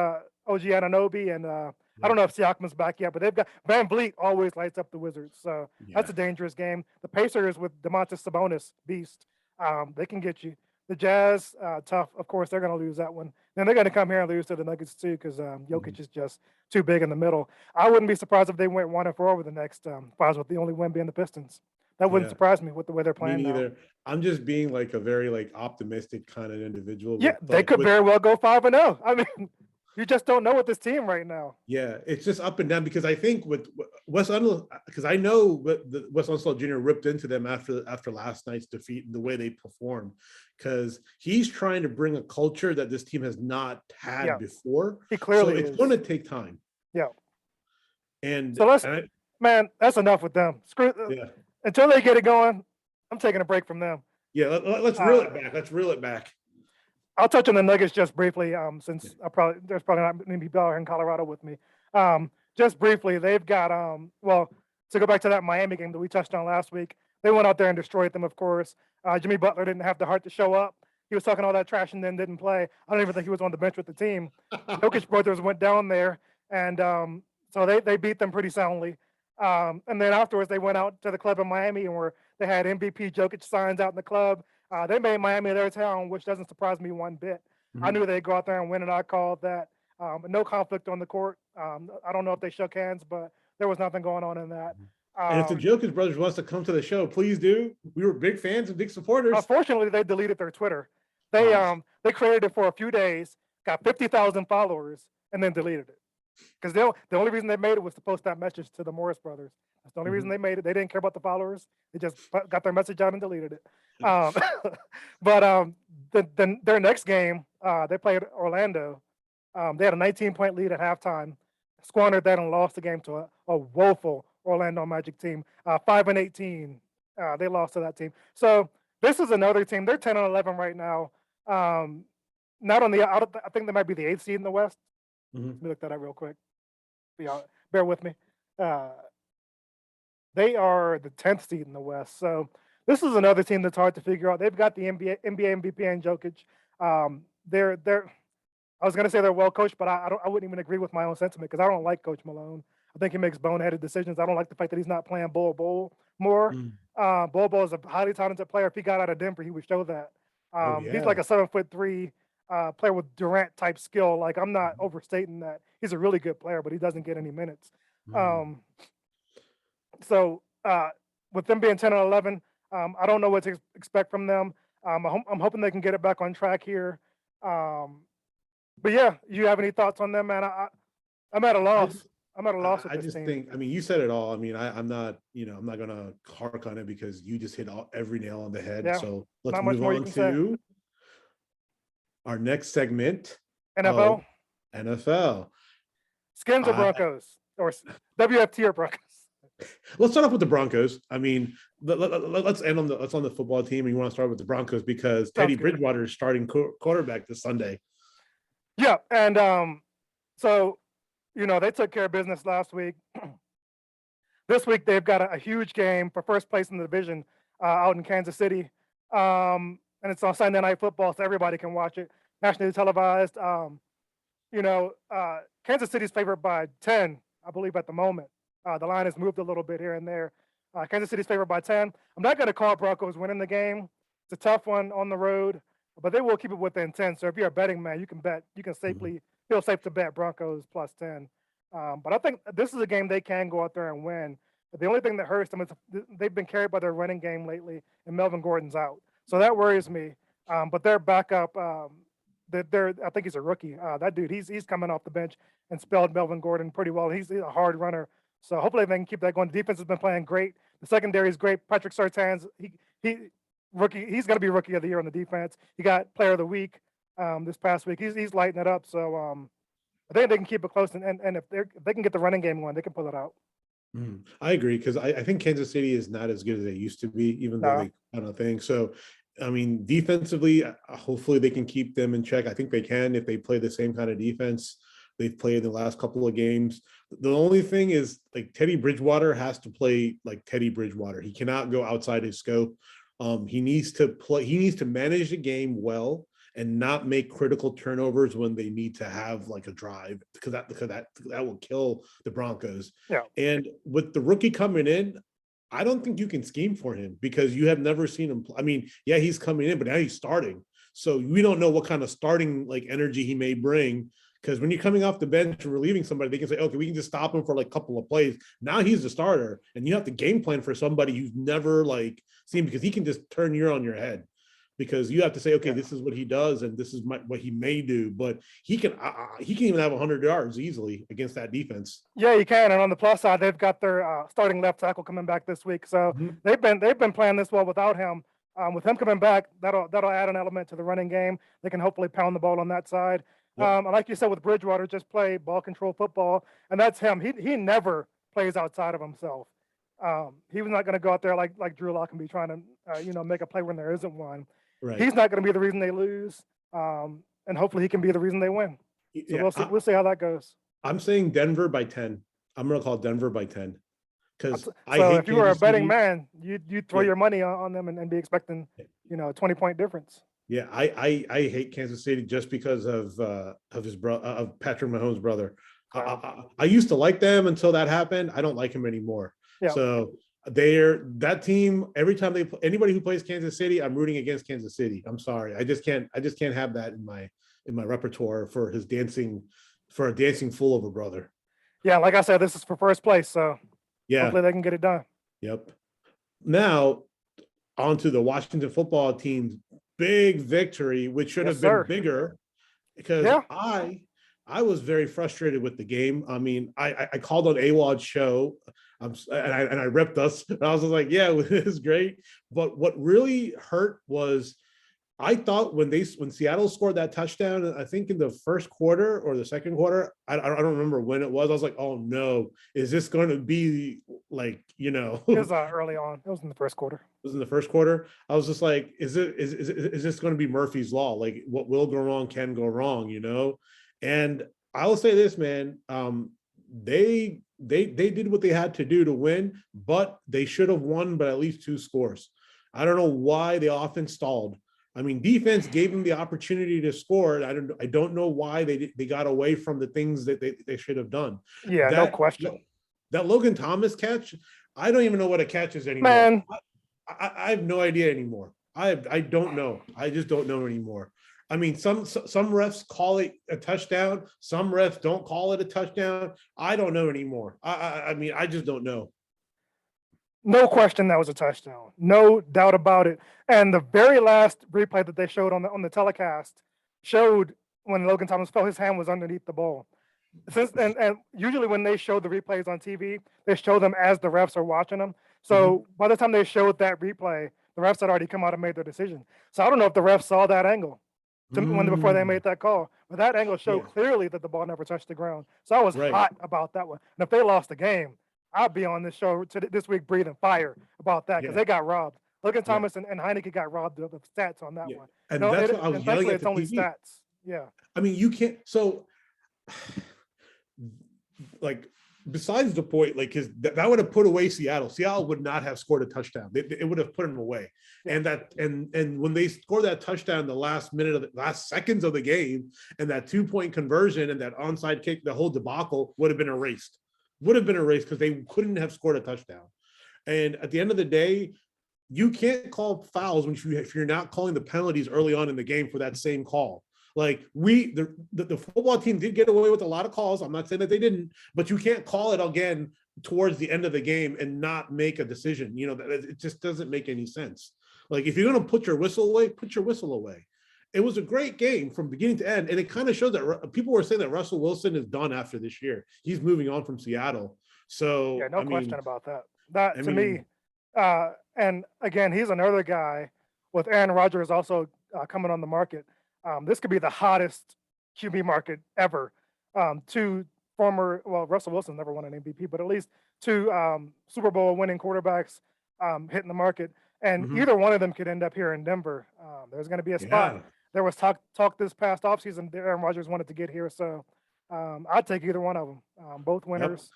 OG Anunoby and I Yeah. don't know if Siakam's back yet, but they've got Van Vliet always lights up the Wizards. So that's Yeah. a dangerous game. The Pacers with Domantas Sabonis, beast. They can get you. The Jazz, tough. Of course, they're going to lose that one. Then they're going to come here and lose to the Nuggets too because Jokic is just too big in the middle. I wouldn't be surprised if they went 1-4 over the next 5, with the only win being the Pistons. That wouldn't Yeah, surprise me with the way they're me playing now. neither. I'm just being like a very like optimistic kind of individual Yeah, with they like could with very well go 5-0. I mean, you just don't know with this team right now. yeah, it's just up and down because I think with Wes Unseld, because I know what the Wes Unseld Jr. ripped into them after last night's defeat and the way they performed, because he's trying to bring a culture that this team has not had Yeah, before. he So clearly it's going is. to take time. Yeah. And, So and I, man, that's enough with them. Screw yeah, until they get it going. I'm taking a break from them. yeah. Let's reel Uh, it back. Let's reel it back. I'll touch on the Nuggets just briefly, since there's probably not many people out here in Colorado with me. Just briefly, they've got well, to go back to that Miami game that we touched on last week, they went out there and destroyed them. Of course, Jimmy Butler didn't have the heart to show up. He was talking all that trash and then didn't play. I don't even think he was on the bench with the team. Jokic brothers went down there, and so they beat them pretty soundly. And then afterwards, they went out to the club in Miami and they had MVP Jokic signs out in the club. They made Miami their town, which doesn't surprise me one bit. I knew they'd go out there and win, and I called that. No conflict on the court. I don't know if they shook hands, but there was nothing going on in that. And if the Jokic brothers wants to come to the show, please do. We were big fans and big supporters. Unfortunately, they deleted their Twitter. They created it for a few days, got 50,000 followers, and then deleted it. Because the only reason they made it was to post that message to the Morris brothers. That's the only reason they made it. They didn't care about the followers. They just got their message out and deleted it. But their next game, they played Orlando. They had a 19-point lead at halftime, squandered that and lost the game to a woeful Orlando Magic team. 5-18, they lost to that team. So this is another team. They're 10-11 right now. Not on the. I think they might be the 8th seed in the West. Let me look that up real quick. Yeah, bear with me. They are the 10th seed in the West. So this is another team that's hard to figure out. They've got the NBA MVP and Jokic. They're. I was gonna say they're well coached, but I wouldn't even agree with my own sentiment because I don't like Coach Malone. I think he makes boneheaded decisions. I don't like the fact that he's not playing Bol more. Bol is a highly talented player. If he got out of Denver, he would show that. He's like a 7'3" player with Durant type skill. Like, I'm not overstating that. He's a really good player, but he doesn't get any minutes. So with them being 10-11, I don't know what to expect from them. I'm hoping they can get it back on track here. But yeah, you have any thoughts on them, man? I'm at a loss. I'm at a loss with I this just team. think, I mean, you said it all. I mean, I'm not gonna hark on it because you just hit every nail on the head. Yeah, So let's not much move more you on can say. to our next segment. NFL, NFL. Skins or Broncos, or WFT or Broncos. Let's start off with the Broncos. I mean, let's end on the football team. And you want to start with the Broncos because Teddy Bridgewater is starting quarterback this Sunday. Yeah, and so they took care of business last week. This week they've got a huge game for first place in the division out in Kansas City, and it's on Sunday Night Football, so everybody can watch it. Nationally televised. Kansas City's favored by 10, I believe, at the moment. The line has moved a little bit here and there. Kansas City's favored by 10. I'm not going to call Broncos winning the game. It's a tough one on the road, but they will keep it within 10. So if you're a betting man, you can safely feel safe to bet Broncos plus 10. But I think this is a game they can go out there and win. But the only thing that hurts them is they've been carried by their running game lately, and Melvin Gordon's out. So that worries me. But their backup, I think he's a rookie. That dude, he's coming off the bench and spelled Melvin Gordon pretty well. He's a hard runner. So hopefully they can keep that going. The defense has been playing great. The secondary is great. Patrick Surtain's rookie. He's going to be rookie of the year on the defense. He got player of the week this past week. He's lighting it up. So I think they can keep it close. And if they can get the running game going, they can pull it out. I agree because I think Kansas City is not as good as they used to be, even though they kind of think so. I mean, defensively, hopefully they can keep them in check. I think they can if they play the same kind of defense they've played in the last couple of games. The only thing is, like, Teddy Bridgewater has to play like Teddy Bridgewater. He cannot go outside his scope. He needs to play. He needs to manage the game well and not make critical turnovers when they need to have like a drive because that will kill the Broncos. Yeah. And with the rookie coming in, I don't think you can scheme for him because you have never seen him. I mean, yeah, he's coming in, but now he's starting. So we don't know what kind of starting like energy he may bring. Because when you're coming off the bench and relieving somebody, they can say, okay, we can just stop him for like a couple of plays. Now he's the starter, and you have to game plan for somebody you've never like seen, because he can just turn you on your head. Because you have to say, okay, this is what he does, and this is what he may do. But he can even have 100 yards easily against that defense. Yeah, you can. And on the plus side, they've got their starting left tackle coming back this week, so they've been playing this well without him. With him coming back, that'll add an element to the running game. They can hopefully pound the ball on that side. And like you said, with Bridgewater, just play ball control football, and that's him. He never plays outside of himself. He was not going to go out there like Drew Lock and be trying to make a play when there isn't one. Right. He's not going to be the reason they lose, and hopefully he can be the reason they win. So we'll see how that goes. I'm saying Denver by 10. I'm going to call Denver by 10. Because so if you were a betting man, you'd throw your money on them and be expecting a 20-point difference. Yeah, I hate Kansas City just because of his of Patrick Mahomes' brother. I used to like them until that happened. I don't like him anymore. Yeah. So that team, every time they play, anybody who plays Kansas City, I'm rooting against Kansas City. I'm sorry. I just can't have that in my repertoire for a dancing fool of a brother. Yeah, like I said, this is for first place, so yeah, hopefully they can get it done. Yep. Now on to the Washington football team's big victory, which should have been bigger, because I was very frustrated with the game. I mean, I called on AWOD's show, and I ripped us. And I was like, yeah, it was great. But what really hurt was, I thought when Seattle scored that touchdown, I think in the first quarter or the second quarter, I don't remember when it was. I was like, oh no, is this going to be like, It was early on. It was in the first quarter. It was in the first quarter. I was just like, is this going to be Murphy's Law? Like, what will go wrong can go wrong, And I will say this, man, they did what they had to do to win, but they should have won by at least 2 scores. I don't know why the offense stalled. I mean, defense gave them the opportunity to score. I don't know why they got away from the things that they should have done. Yeah, no question. That Logan Thomas catch, I don't even know what a catch is anymore. Man, I have no idea anymore. I don't know. I just don't know anymore. I mean, some refs call it a touchdown. Some refs don't call it a touchdown. I don't know anymore. I mean, I just don't know. No question that was a touchdown. No doubt about it. And the very last replay that they showed on the telecast showed when Logan Thomas fell, his hand was underneath the ball. And usually when they show the replays on TV, they show them as the refs are watching them. So by the time they showed that replay, the refs had already come out and made their decision. So I don't know if the refs saw that angle before they made that call. But that angle showed clearly that the ball never touched the ground. So I was hot about that one. And if they lost the game, I'd be on this show this week breathing fire about that, because they got robbed. Logan Thomas and Heineke got robbed of the stats on that one. And that's what I was yelling at the only TV. Stats. Yeah. I mean, you can't. So, like, besides the point, like, because that would have put away Seattle. Seattle would not have scored a touchdown. It would have put them away. Yeah. And when they scored that touchdown, the last seconds of the game, and that 2-point conversion and that onside kick, the whole debacle would have been erased. Because they couldn't have scored a touchdown. And at the end of the day, you can't call fouls if you're not calling the penalties early on in the game for that same call. Like, the football team did get away with a lot of calls. I'm not saying that they didn't, but you can't call it again towards the end of the game and not make a decision. It just doesn't make any sense. Like, if you're going to put your whistle away, put your whistle away. It was a great game from beginning to end, and it kind of shows that people were saying that Russell Wilson is done after this year. He's moving on from Seattle. So yeah, no question about that. To me, and again, he's another guy with Aaron Rodgers also coming on the market. This could be the hottest QB market ever. Russell Wilson never won an MVP, but at least 2 Super Bowl winning quarterbacks hitting the market, and either one of them could end up here in Denver. There's going to be a spot. Yeah. There was talk this past offseason that Aaron Rodgers wanted to get here, so I'd take either one of them. Both winners.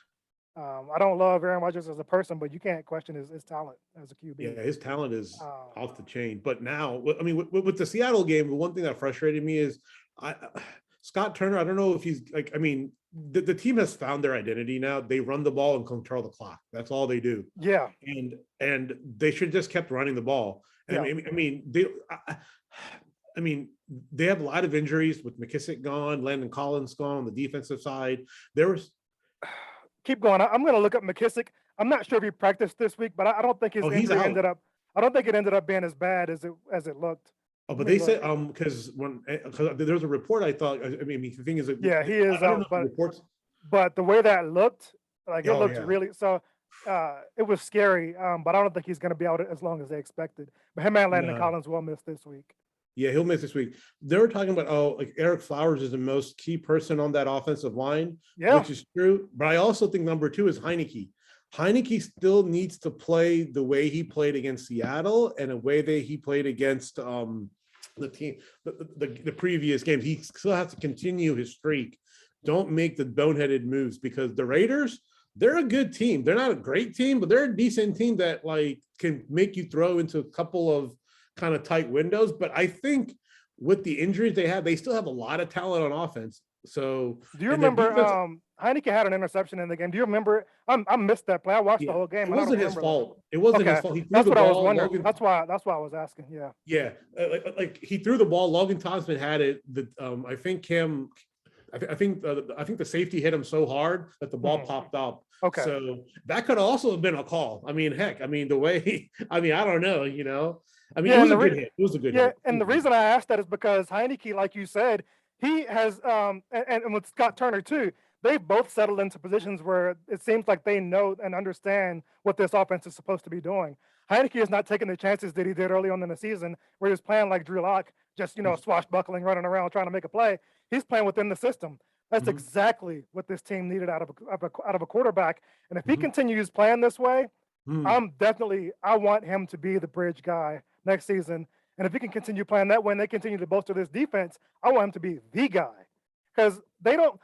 Yep. I don't love Aaron Rodgers as a person, but you can't question his talent as a QB. Yeah, his talent is off the chain. But now, I mean, with the Seattle game, the one thing that frustrated me is Scott Turner. I don't know if he's like, I mean, the team has found their identity now. They run the ball and control the clock. That's all they do. Yeah. And they should just kept running the ball. And I mean, I mean, they have a lot of injuries with McKissick gone, Landon Collins gone on the defensive side. There was Keep going. I'm going to look up McKissick. I'm not sure if he practiced this week, but I don't think his he's injury out. ended up. I don't think it ended up being as bad as it looked. Oh, Let but me they look. said because cause there was a report I thought. I mean, the thing is, Yeah, he is I don't know out, if the reports. but the way that looked, like it Oh looked yeah, really so. It was scary, but I don't think he's going to be out as long as they expected. But him and Landon no, Collins will miss this week. yeah, he'll miss this week. They were talking about like Eric Flowers is the most key person on that offensive line, Yeah, which is true. But I also think number two is Heineke. Heineke still needs to play the way he played against Seattle and the way that he played against the team, the previous games. He still has to continue his streak. Don't make the boneheaded moves because the Raiders, they're a good team. They're not a great team, but they're a decent team that like can make you throw into a couple of kind of tight windows. But I think with the injuries they have, they still have a lot of talent on offense. So, do you and their remember? defense, Heineke had an interception in the game. Do you remember it? I missed that play. I watched the yeah, whole it game and I don't wasn't his remember that. fault. It wasn't his Okay, fault. He threw that's the what I was ball. wondering. Logan, That's why I was asking. Yeah. yeah, like he threw the ball. Logan Thompson had it. I think Cam. I think the safety hit him so hard that the ball Mhm. popped up. Okay. So that could also have been a call. I mean, heck, I mean the way. I mean, I don't know. I mean, it Yeah, was a good hit. It was a good yeah, hit. and the reason I asked that is because Heineke, like you said, he has and with Scott Turner too, they've both settled into positions where it seems like they know and understand what this offense is supposed to be doing. Heineke is not taking the chances that he did early on in the season where he was playing like Drew Lock, just swashbuckling, running around trying to make a play. He's playing within the system. That's Mhm, exactly what this team needed out of a quarterback. And if he mhm, continues playing this way, mhm. I want him to be the bridge guy next season. And if he can continue playing that way and they continue to bolster this defense, I want him to be the guy. Because they don't,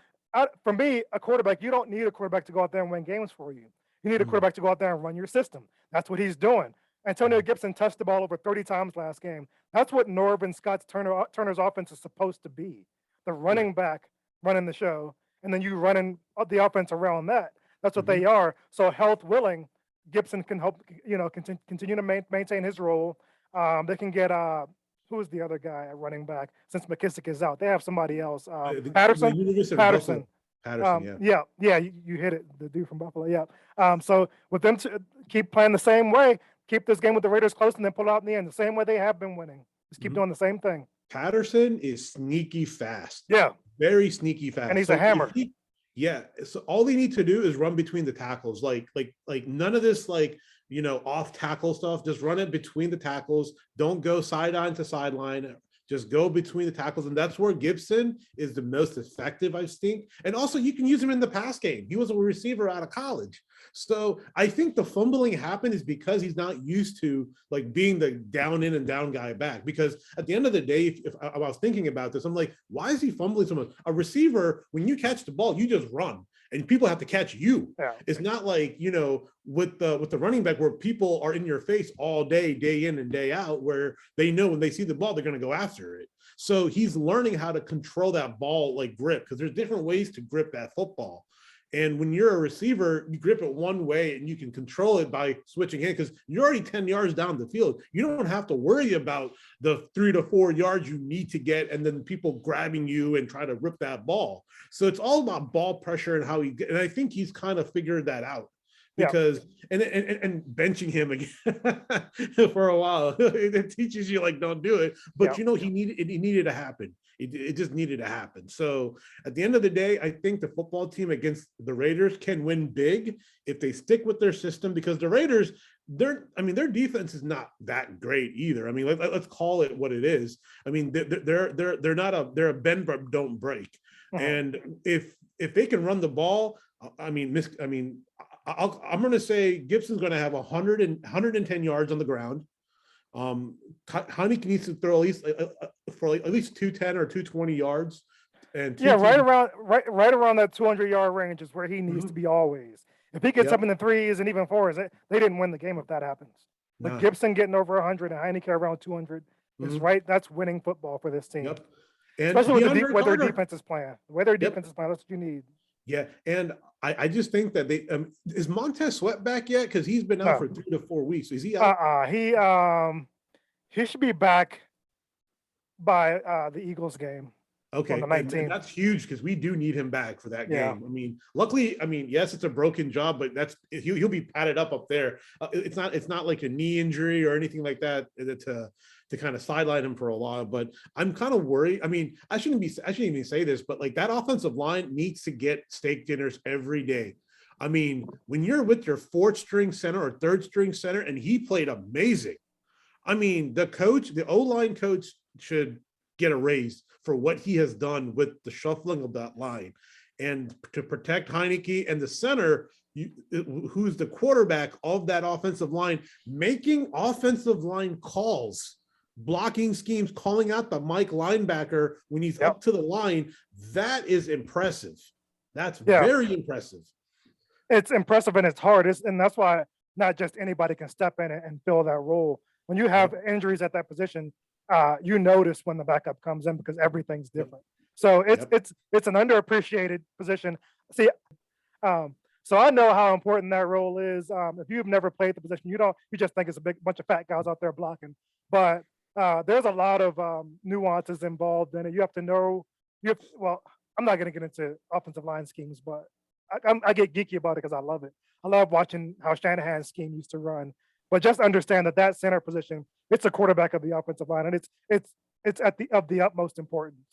for me, a quarterback, you don't need a quarterback to go out there and win games for you. You need a Mhm. quarterback to go out there and run your system. That's what he's doing. Antonio Gibson touched the ball over 30 times last game. That's what Norv and Turner's offense is supposed to be. The Right. running back running the show, and then you running the offense around that. That's what Mhm. they are. So health willing, Gibson can help, continue to maintain his role. They can get who is the other guy at running back since McKissick is out. They have somebody else. The Patterson. University of Buffalo, Patterson. Patterson. Yeah. Yeah, you hit it. The dude from Buffalo. Yeah. So with them to keep playing the same way, keep this game with the Raiders close, and then pull out in the end the same way they have been winning. Just keep Mhm. doing the same thing. Patterson is sneaky fast, Yeah, very sneaky and fast. he's a So if hammer. he, yeah, so all they need to do is run between the tackles, like none of this off tackle stuff. Just run it between the tackles. Don't go sideline to sideline. Just go between the tackles, and that's where Gibson is the most effective, I think. And also, you can use him in the pass game. He was a receiver out of college, so I think the fumbling happened is because he's not used to like being the down in and down guy back. Because at the end of the day, if I was thinking about this, I'm like, why is he fumbling so much? A receiver, when you catch the ball, you just run, and people have to catch you. Yeah, It's not like with the running back where people are in your face all day in and day out, where they know when they see the ball they're going to go after it. So he's learning how to control that ball like grip, because there's different ways to grip that football. And when you're a receiver, you grip it one way and you can control it by switching hands because you're already 10 yards down the field. You don't have to worry about the 3 to 4 yards you need to get and then people grabbing you and try to rip that ball. So it's all about ball pressure and how and I think he's kind of figured that out yeah, because and benching him again for a while it teaches you like don't do it, but yeah. he needed to happen. It just needed to happen. So at the end of the day, I think the football team against the Raiders can win big if they stick with their system, because the Raiders, their defense is not that great either. I mean, let's call it what it is. I mean, they're a bend but don't break. Mhm. And if they can run the ball, I mean, I'm going to say Gibson's going to have 110 yards on the ground. Honey needs to throw at least 210 or 220 yards and two Yeah, TDs. right around that 200-yard range is where he needs to Mhm. be always. If he gets up Yep. in the threes and even fours, they didn't win the game if that happens. But Nah. Gibson getting over 100 and Heineke around 200 is Mhm. right. That's winning football for this team, Yep. And especially with DeAndre way their Carter. defense is playing. The way their Yep. defense is playing, that's what you need. Yeah. And I just think that they is Montez Sweat back yet? Because he's been out No, for 3 to 4 weeks. Is he out? he should be back. by the Eagles game on Okay, the and 19th. that's huge because we do need him back for that Yeah. game. I mean, luckily, I mean, yes, it's a broken jaw, but he'll be padded up there. It's not like a knee injury or anything like that to kind of sideline him for a while. But I'm kind of worried. I mean, I shouldn't even say this, but like that offensive line needs to get steak dinners every day. I mean, when you're with your fourth string center or third string center, and he played amazing. I mean, the O-line coach should get a raise for what he has done with the shuffling of that line and to protect Heineke and the center, who's the quarterback of that offensive line, making offensive line calls, blocking schemes, calling out the Mike linebacker when he's Yep. up to the line. That is impressive. That's Yeah. very impressive. It's impressive and it's hard. And that's why not just anybody can step in and fill that role. When you have injuries at that position, you notice when the backup comes in because everything's different. So it's an underappreciated position. See, so I know how important that role is. If you've never played the position, you just think it's a big bunch of fat guys out there blocking. But there's a lot of nuances involved in it. You have to know. Well, I'm not going to get into offensive line schemes, but I get geeky about it because I love it. I love watching how Shanahan's scheme used to run. But just understand that center position, it's a quarterback of the offensive line, and it's of the utmost importance.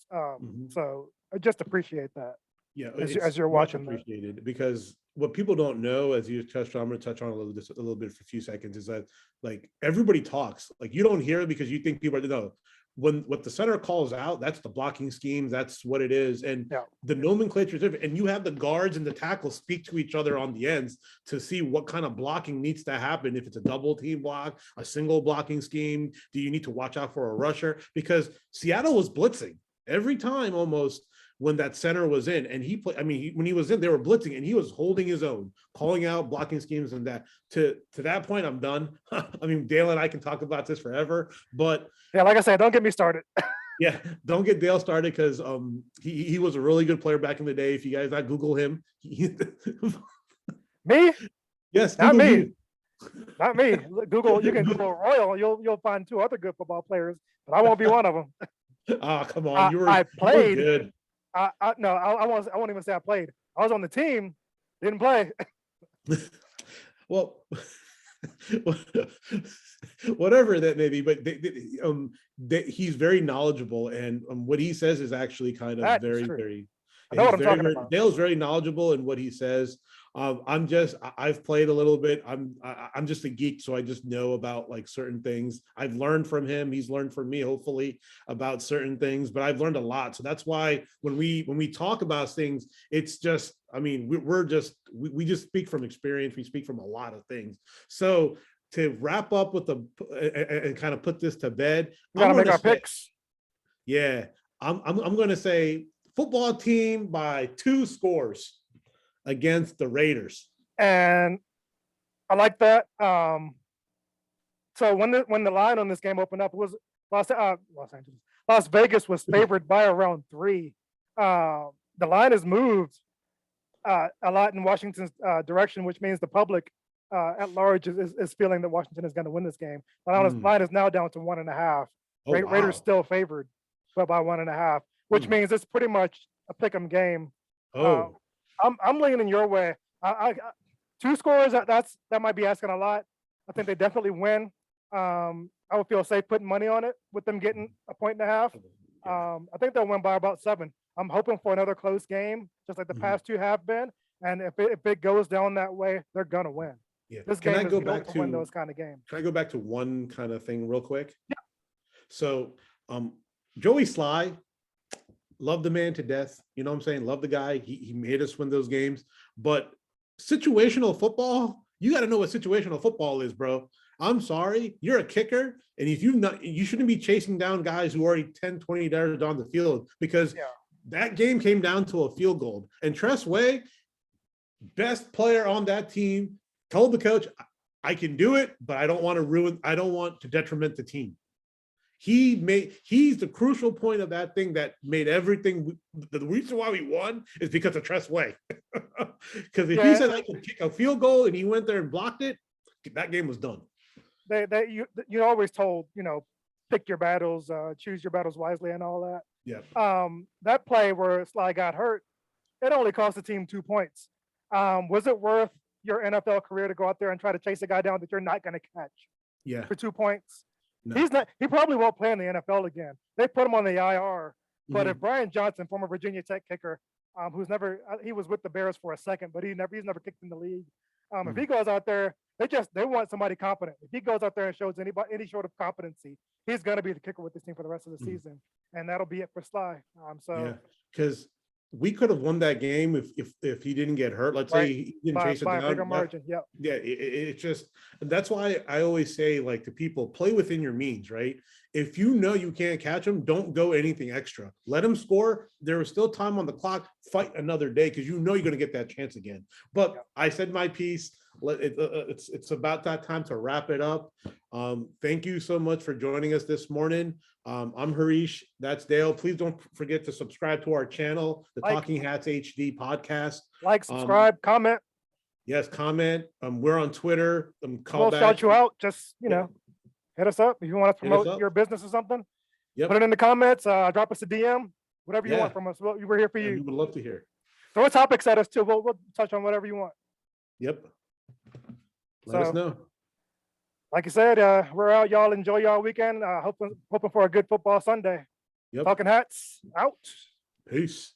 So I just appreciate that. Yeah, as you're much watching that. appreciated because what people don't know, as you touched on, I'm going to touch on a little bit for a few seconds, is that like everybody talks, like you don't hear it because you think people are no. When what the center calls out, that's the blocking scheme. That's what it is, and the nomenclature is different. And you have the guards and the tackles speak to each other on the ends to see what kind of blocking needs to happen. If it's a double team block, a single blocking scheme, do you need to watch out for a rusher? Because Seattle was blitzing every time almost when that center was in, and he played. I mean, when he was in, they were blitzing, and he was holding his own, calling out blocking schemes, and that. To that point, I'm done. I mean, Dale and I can talk about this forever, but yeah, like I said, don't get me started. yeah, don't get Dale started because he was a really good player back in the day. If you guys not Google him, me? Yes, not Google me. you. Not me. Google. You can Google Royal. You'll find 2 other good football players, but I won't be one of them. Oh, come on, I played. You were good. No, I won't even say I played. I was on the team, didn't play. Well, whatever that may be, but he's very knowledgeable, and what he says is actually kind of very. I know what I'm talking about. Dale's very knowledgeable in what he says. I've played a little bit. I'm just a geek, so I just know about like certain things. I've learned from him. He's learned from me, hopefully, about certain things. But I've learned a lot. So that's why when we talk about things, it's just. I mean, we just speak from experience. We speak from a lot of things. So to wrap up with and kind of put this to bed, we gotta make our picks. Yeah, I'm going to say football team by 2 scores against the Raiders. And I like that. So when the line on this game opened up, it was Las Vegas was favored by around 3. The line has moved a lot in Washington's direction, which means the public at large is feeling that Washington is going to win this game. The line is now down to 1.5. Raiders still favored, but by 1.5, which means it's pretty much a pick'em game. I'm leaning your way. I 2 scores. That might be asking a lot. I think they definitely win. I would feel safe putting money on it with them getting 1.5. I think they'll win by about 7. I'm hoping for another close game, just like the past 2 have been. And if it goes down that way, they're gonna win. Yeah. This game is built to win those kind of games. Can I go back to one kind of thing real quick? Yeah. So, Joey Sly, love the man to death. You know what I'm saying? Love the guy. He made us win those games. But situational football, you got to know what situational football is, bro. I'm sorry, you're a kicker, and if you shouldn't be chasing down guys who are already 10, 20 yards on the field because that game came down to a field goal. And Tress Way, best player on that team, told the coach, I can do it, but I don't want to detriment the team. He's the crucial point of that thing that made everything. The reason why we won is because of Tress Way. Because if he said I could kick a field goal and he went there and blocked it, that game was done. You're always told, pick your battles, choose your battles wisely, and all that. Yeah. That play where Sly got hurt, it only cost the team 2 points. Was it worth your NFL career to go out there and try to chase a guy down that you're not going to catch Yeah. for 2 points? No. He's not. He probably won't play in the NFL again. They put him on the IR. But if Mhm. Brian Johnson, former Virginia Tech kicker, who's never he was with the Bears for a second, but he's never kicked in the league. If he goes out there, they want somebody competent. If he goes out there and shows any sort of competency, he's going to be the kicker with this team for the rest of the season, and that'll be it for Sly. Yeah, because we could have won that game if he didn't get hurt. Let's say he didn't chase it by a down. bigger margin. Yeah. Yeah, it just, that's why I always say, like, to people, play within your means, right? If you know you can't catch him, don't go anything extra. Let him score. There was still time on the clock. Fight another day because you know you're going to get that chance again. But I said my piece. It's about that time to wrap it up. Thank you so much for joining us this morning. I'm Harish. That's Dale. Please don't forget to subscribe to our channel, the Talking Hats HD podcast. Like, subscribe, comment. Yes, comment. We're on Twitter. We'll shout you out. Just hit us up if you want to promote your business or something. Yep. Put it in the comments. Drop us a DM. Whatever you want from us. We're here for you. We would love to hear. Throw topics at us too. We'll touch on whatever you want. Yep. Let us know. Like I said, we're out. Y'all enjoy y'all weekend. Hoping for a good football Sunday. Yep. Talking Hats out. Peace.